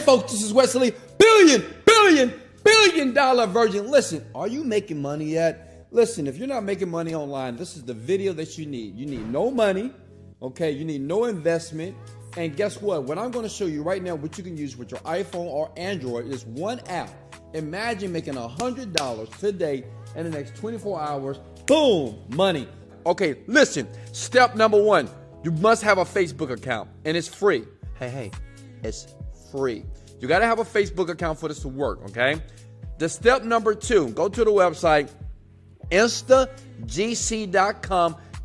folks, this is Wesley, billion dollar virgin. Listen, are you making money yet? Listen, if you're not making money online, this is the video that you need. You need no money, okay? You need no investment. And guess what I'm going to show you right now, what you can use with your iPhone or Android, is one app. Imagine making $100 today in the next 24 hours. Boom, money. Okay, listen, step number one, you must have a Facebook account, and it's free. Hey, it's free. You got to have a Facebook account for this to work, okay? The step number two, go to the website, instagc.com,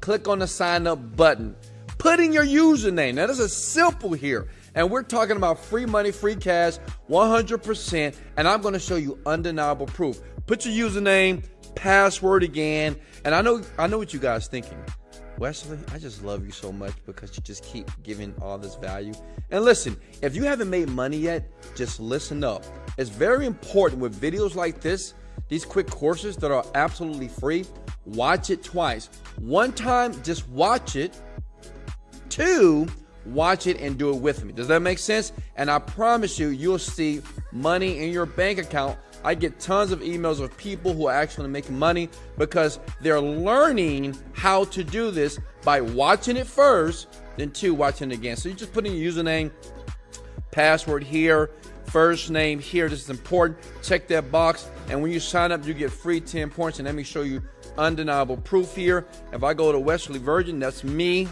click on the sign up button. Put in your username. Now, this is simple here. And we're talking about free money, free cash, 100%. And I'm going to show you undeniable proof. Put your username, password again. And I know what you guys are thinking. Wesley, I just love you so much because you just keep giving all this value. And listen, if you haven't made money yet, just listen up. It's very important with videos like this, these quick courses that are absolutely free. Watch it twice. One time, just watch it. Two, watch it and do it with me. Does that make sense? And I promise you, you'll see money in your bank account. I get tons of emails of people who are actually making money because they're learning how to do this by watching it first, then two, watching it again. So you just put in your username, password here, first name here. This is important. Check that box. And when you sign up, you get free 10 points. And let me show you undeniable proof here. If I go to Wesley Virgin, that's me.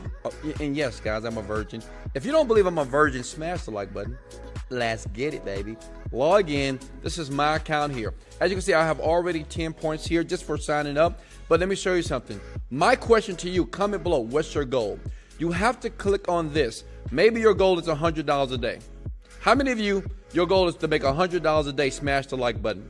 And yes, guys, I'm a virgin. If you don't believe I'm a virgin, smash the like button. Let's get it, baby. Log in. This is my account here. As you can see, I have already 10 points here just for signing up. But let me show you something. My question to you, comment below, what's your goal? You have to click on this. Maybe your goal is $100 a day. How many of you, your goal is to make $100 a day? Smash the like button.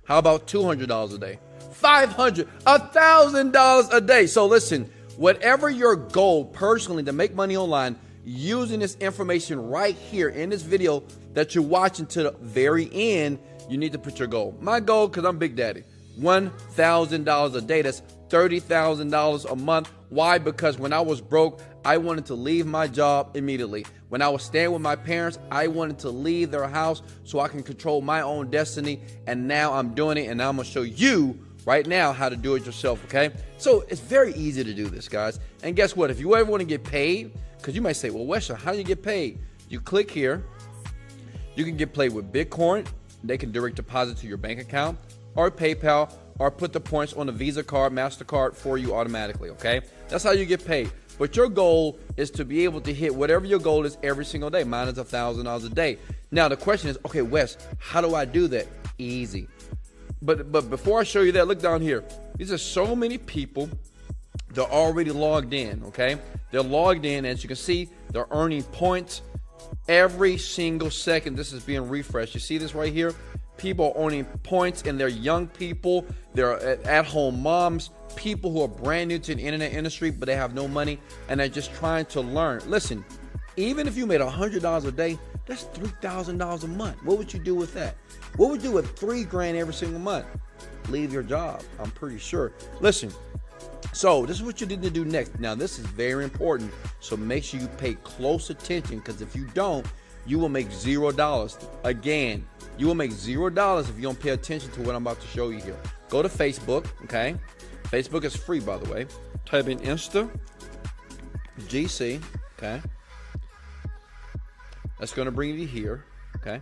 How about $200 a day? $500, $1,000 a day. So listen, whatever your goal personally to make money online, using this information right here in this video that you're watching to the very end, you need to put your goal. My goal, because I'm Big Daddy, $1,000 a day. That's $30,000 a month. Why? Because when I was broke, I wanted to leave my job immediately. When I was staying with my parents, I wanted to leave their house so I can control my own destiny. And now I'm doing it, and I'm going to show you right now how to do it yourself, okay? So it's very easy to do this, guys. And guess what? If you ever want to get paid, because you might say, well, Wesha, how do you get paid? You click here. You can get paid with Bitcoin. They can direct deposit to your bank account or PayPal, or put the points on a Visa card, MasterCard for you automatically, okay? That's how you get paid. But your goal is to be able to hit whatever your goal is every single day. Mine is $1,000 a day. Now, the question is, okay, Wes, how do I do that? Easy. But before I show you that, look down here. These are so many people. They're already logged in, okay? They're logged in. As you can see, they're earning points every single second. This is being refreshed. You see this right here? People are earning points, and they're young people. They're at-home moms, people who are brand new to the internet industry, but they have no money, and they're just trying to learn. Listen, even if you made $100 a day, that's $3,000 a month. What would you do with that? What would you do with $3,000 every single month? Leave your job, I'm pretty sure. Listen, so this is what you need to do next. Now, this is very important, so make sure you pay close attention, because if you don't, you will make $0. Again, you will make $0 if you don't pay attention to what I'm about to show you here. Go to Facebook, okay? Facebook is free, by the way. Type in Insta GC, okay? That's going to bring you here, okay?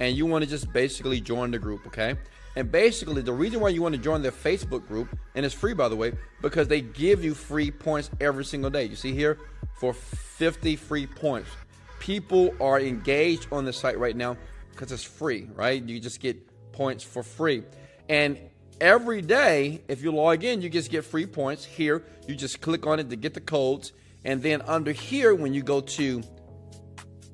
And you want to just basically join the group, okay? And basically, the reason why you want to join their Facebook group, and it's free, by the way, because they give you free points every single day. You see here, for 50 free points. People are engaged on the site right now because it's free, right? You just get points for free. And every day, if you log in, you just get free points. Here, you just click on it to get the codes. And then under here, when you go to,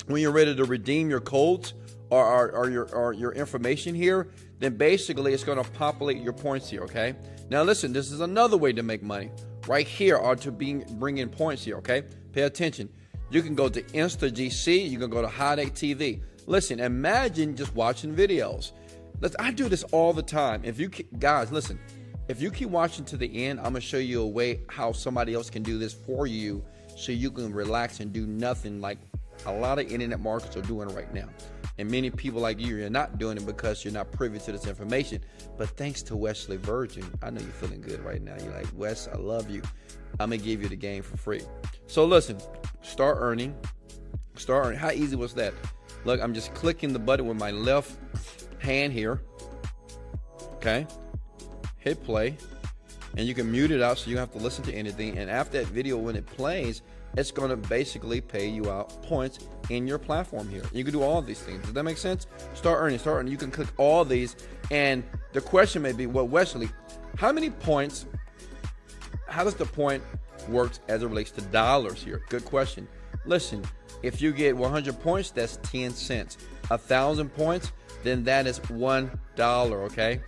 when you're ready to redeem your codes or your information here, then basically it's going to populate your points here, okay? Now listen, this is another way to make money. Right here are to bring in points here, okay? Pay attention. You can go to InstaGC. You can go to High Deck TV. Listen, imagine just watching videos. I do this all the time. If you guys, listen, if you keep watching to the end, I'm going to show you a way how somebody else can do this for you so you can relax and do nothing like a lot of internet marketers are doing right now. And many people like you're not doing it because you're not privy to this information. But thanks to Wesley Virgin, I know you're feeling good right now. You're like, Wes, I love you. I'm going to give you the game for free. So listen, start earning. Start earning. How easy was that? Look, I'm just clicking the button with my left hand here. Okay. Hit play. And you can mute it out so you don't have to listen to anything. And after that video, when it plays, it's going to basically pay you out points in your platform here. You can do all of these things. Does that make sense? Start earning, start earning. You can click all these. And the question may be, well, Wesley, how many points, how does the point work as it relates to dollars here? Good question. Listen, if you get 100 points, that's 10 cents. 1,000 points, then that is $1, okay?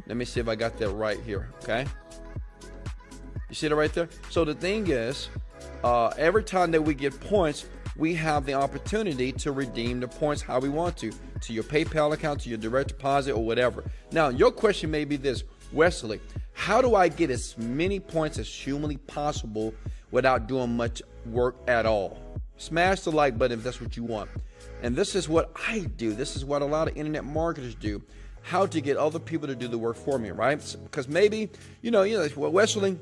Let me see if I got that right here, okay? You see that right there? So the thing is, every time that we get points, we have the opportunity to redeem the points how we want to your PayPal account, to your direct deposit, or whatever. Now, your question may be this, Wesley, how do I get as many points as humanly possible without doing much work at all? Smash the like button if that's what you want. And this is what I do. This is what a lot of internet marketers do. How to get other people to do the work for me, right? Because maybe, well, Wesley,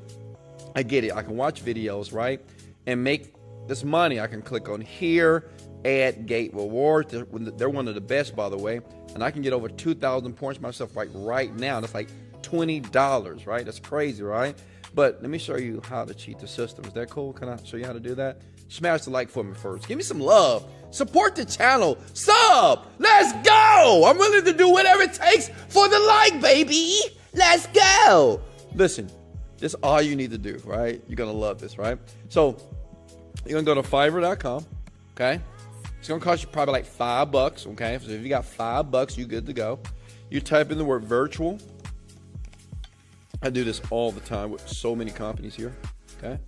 I get it. I can watch videos, right? And make this money. I can click on here, add gate rewards. They're one of the best, by the way. And I can get over 2,000 points myself right now. That's like $20, right? That's crazy, right? But let me show you how to cheat the system. Is that cool? Can I show you how to do that? Smash the like for me first. Give me some love. Support the channel. Sub. Let's go. I'm willing to do whatever it takes for the like, baby. Let's go. Listen, this is all you need to do, right? You're going to love this, right? So you're going to go to Fiverr.com, okay? It's going to cost you probably like $5, okay? So if you got $5, you're good to go. You type in the word virtual. I do this all the time with so many companies here, okay?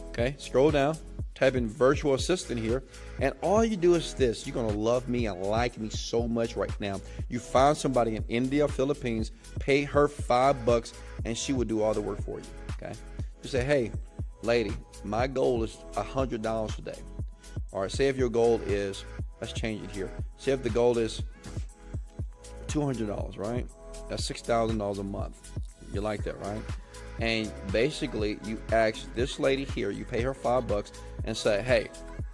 Okay, scroll down, type in virtual assistant here, and all you do is this. You're going to love me and like me so much right now. You find somebody in India, Philippines, pay her $5, and she will do all the work for you, okay? You say, hey, lady, my goal is $100 a day. All right, say if your goal is, let's change it here. Say if the goal is $200, right? That's $6,000 a month. You like that, right? And basically, you ask this lady here, you pay her $5 and say, hey,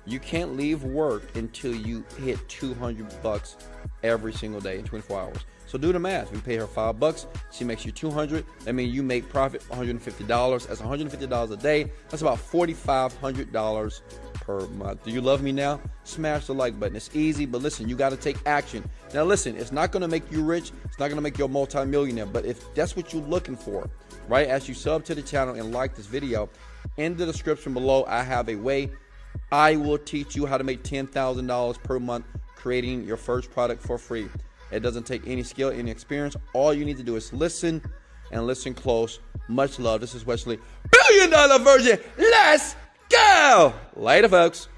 you can't leave work until you hit $200 every single day in 24 hours. So do the math. We pay her $5, she makes you $200. That means you make profit $150. That's $150 a day. That's about $4,500 per month. Do you love me now? Smash the like button. It's easy, but listen, you got to take action. Now listen, it's not going to make you rich. It's not going to make you a multi-millionaire. But if that's what you're looking for, right, as you sub to the channel and like this video, in the description below, I have a way. I will teach you how to make $10,000 per month creating your first product for free. It doesn't take any skill, any experience. All you need to do is listen and listen close. Much love. This is Wesley, $1 Billion Virgin. Let's go. Later, folks.